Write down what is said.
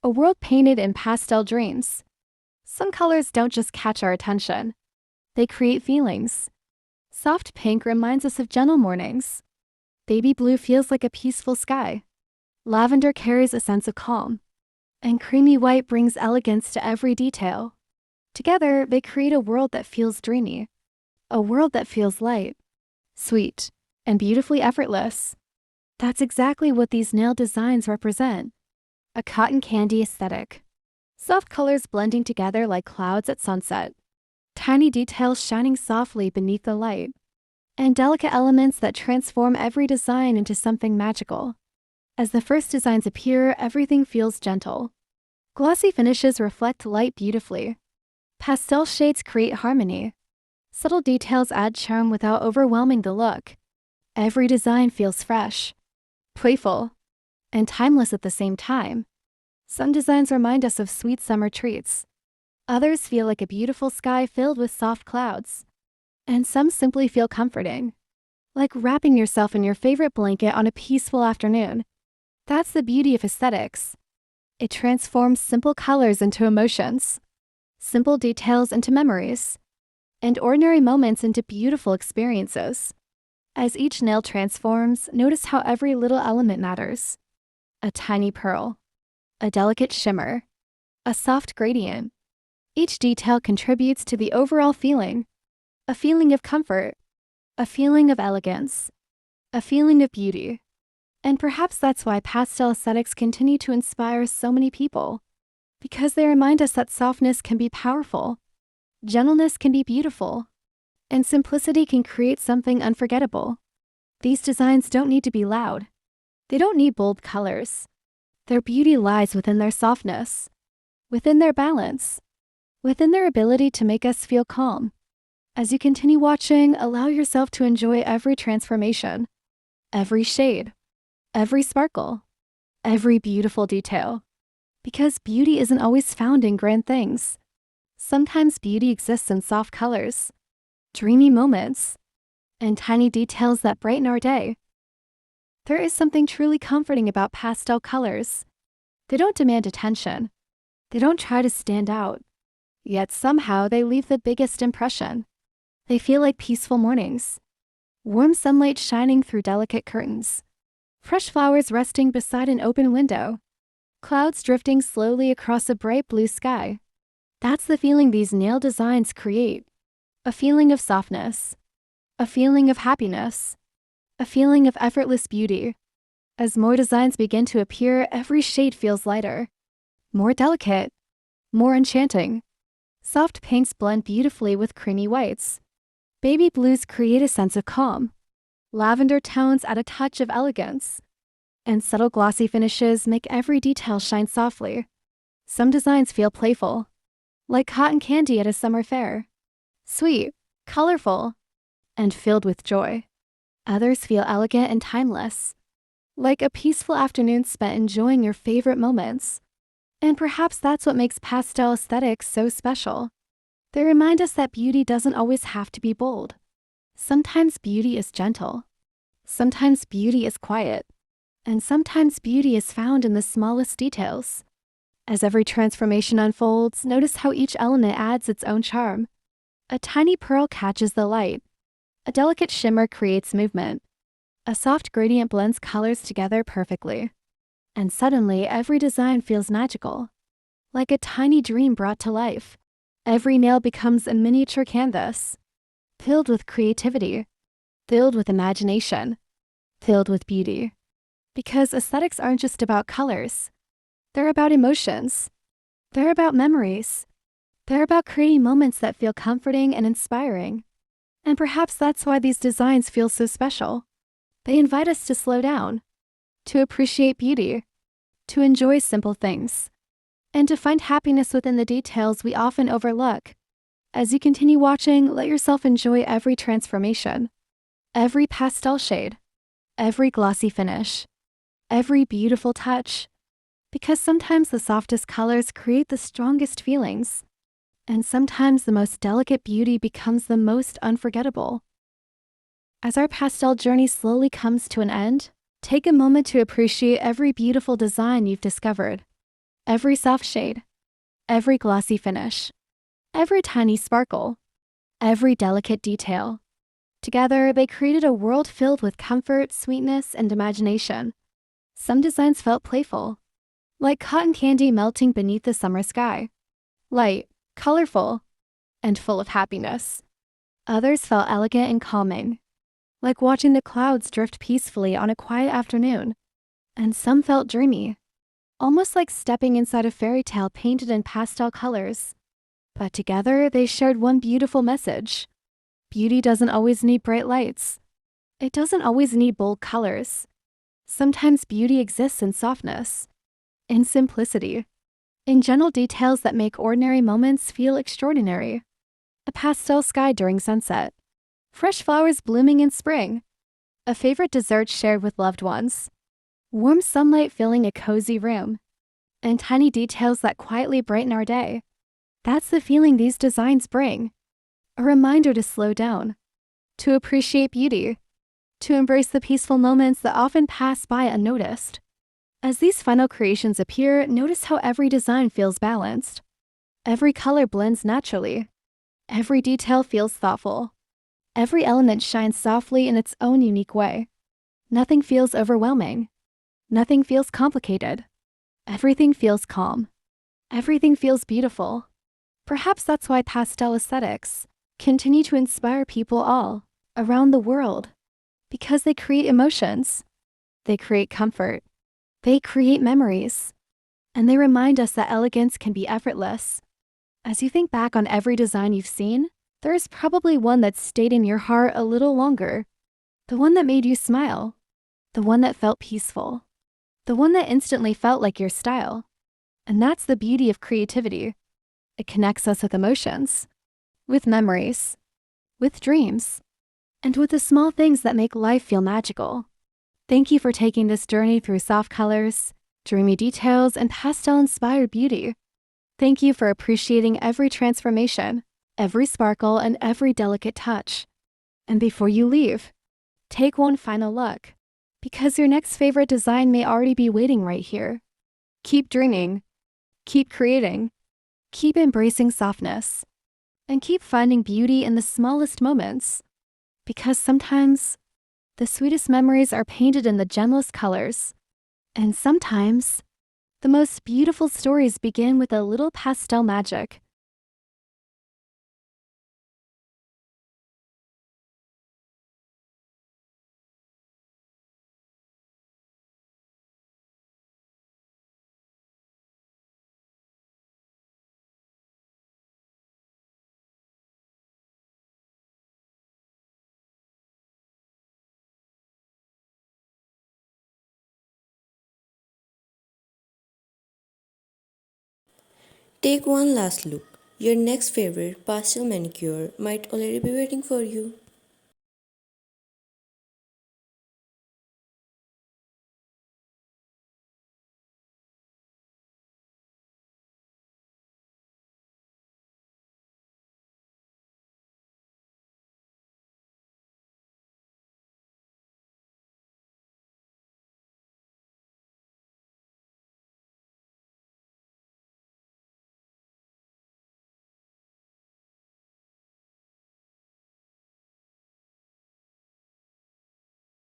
A world painted in pastel dreams. Some colors don't just catch our attention. They create feelings. Soft pink reminds us of gentle mornings. Baby blue feels like a peaceful sky. Lavender carries a sense of calm. And creamy white brings elegance to every detail. Together, they create a world that feels dreamy. A world that feels light, sweet, and beautifully effortless. That's exactly what these nail designs represent. A cotton candy aesthetic. Soft colors blending together like clouds at sunset. Tiny details shining softly beneath the light. And delicate elements that transform every design into something magical. As the first designs appear, everything feels gentle. Glossy finishes reflect light beautifully. Pastel shades create harmony. Subtle details add charm without overwhelming the look. Every design feels fresh, playful, and timeless at the same time. Some designs remind us of sweet summer treats. Others feel like a beautiful sky filled with soft clouds. And some simply feel comforting, like wrapping yourself in your favorite blanket on a peaceful afternoon. That's the beauty of aesthetics. It transforms simple colors into emotions, simple details into memories, and ordinary moments into beautiful experiences. As each nail transforms, notice how every little element matters. A tiny pearl, a delicate shimmer, a soft gradient. Each detail contributes to the overall feeling. A feeling of comfort, a feeling of elegance, a feeling of beauty. And perhaps that's why pastel aesthetics continue to inspire so many people. Because they remind us that softness can be powerful, gentleness can be beautiful, and simplicity can create something unforgettable. These designs don't need to be loud. They don't need bold colors. Their beauty lies within their softness, within their balance, within their ability to make us feel calm. As you continue watching, allow yourself to enjoy every transformation, every shade, every sparkle, every beautiful detail. Because beauty isn't always found in grand things. Sometimes beauty exists in soft colors, dreamy moments, and tiny details that brighten our day. There is something truly comforting about pastel colors. They don't demand attention. They don't try to stand out. Yet somehow they leave the biggest impression. They feel like peaceful mornings. Warm sunlight shining through delicate curtains. Fresh flowers resting beside an open window. Clouds drifting slowly across a bright blue sky. That's the feeling these nail designs create. A feeling of softness. A feeling of happiness. A feeling of effortless beauty. As more designs begin to appear, every shade feels lighter, more delicate, more enchanting. Soft pinks blend beautifully with creamy whites. Baby blues create a sense of calm. Lavender tones add a touch of elegance. And subtle glossy finishes make every detail shine softly. Some designs feel playful, like cotton candy at a summer fair. Sweet, colorful, and filled with joy. Others feel elegant and timeless, like a peaceful afternoon spent enjoying your favorite moments. And perhaps that's what makes pastel aesthetics so special. They remind us that beauty doesn't always have to be bold. Sometimes beauty is gentle. Sometimes beauty is quiet. And sometimes beauty is found in the smallest details. As every transformation unfolds, notice how each element adds its own charm. A tiny pearl catches the light. A delicate shimmer creates movement. A soft gradient blends colors together perfectly. And suddenly, every design feels magical. Like a tiny dream brought to life. Every nail becomes a miniature canvas, filled with creativity, filled with imagination, filled with beauty. Because aesthetics aren't just about colors. They're about emotions. They're about memories. They're about creating moments that feel comforting and inspiring. And perhaps that's why these designs feel so special. They invite us to slow down, to appreciate beauty, to enjoy simple things, and to find happiness within the details we often overlook. As you continue watching, let yourself enjoy every transformation, every pastel shade, every glossy finish, every beautiful touch, because sometimes the softest colors create the strongest feelings, and sometimes the most delicate beauty becomes the most unforgettable. As our pastel journey slowly comes to an end, take a moment to appreciate every beautiful design you've discovered. Every soft shade, every glossy finish, every tiny sparkle, every delicate detail. Together, they created a world filled with comfort, sweetness, and imagination. Some designs felt playful, like cotton candy melting beneath the summer sky, light, colorful, and full of happiness. Others felt elegant and calming, like watching the clouds drift peacefully on a quiet afternoon. And some felt dreamy, almost like stepping inside a fairy tale painted in pastel colors. But together, they shared one beautiful message. Beauty doesn't always need bright lights. It doesn't always need bold colors. Sometimes beauty exists in softness, in simplicity, in gentle details that make ordinary moments feel extraordinary. A pastel sky during sunset, fresh flowers blooming in spring, a favorite dessert shared with loved ones, warm sunlight filling a cozy room, and tiny details that quietly brighten our day. That's the feeling these designs bring. A reminder to slow down, to appreciate beauty, to embrace the peaceful moments that often pass by unnoticed. As these final creations appear, notice how every design feels balanced. Every color blends naturally. Every detail feels thoughtful. Every element shines softly in its own unique way. Nothing feels overwhelming. Nothing feels complicated. Everything feels calm. Everything feels beautiful. Perhaps that's why pastel aesthetics continue to inspire people all around the world, because they create emotions, they create comfort, they create memories, and they remind us that elegance can be effortless. As you think back on every design you've seen, there is probably one that stayed in your heart a little longer, the one that made you smile, the one that felt peaceful, the one that instantly felt like your style. And that's the beauty of creativity. It connects us with emotions, with memories, with dreams, and with the small things that make life feel magical. Thank you for taking this journey through soft colors, dreamy details, and pastel-inspired beauty. Thank you for appreciating every transformation, every sparkle, and every delicate touch. And before you leave, take one final look, because your next favorite design may already be waiting right here. Keep dreaming, keep creating, keep embracing softness, and keep finding beauty in the smallest moments. Because sometimes, the sweetest memories are painted in the gentlest colors. And sometimes, the most beautiful stories begin with a little pastel magic. Take one last look. Your next favorite pastel manicure might already be waiting for you.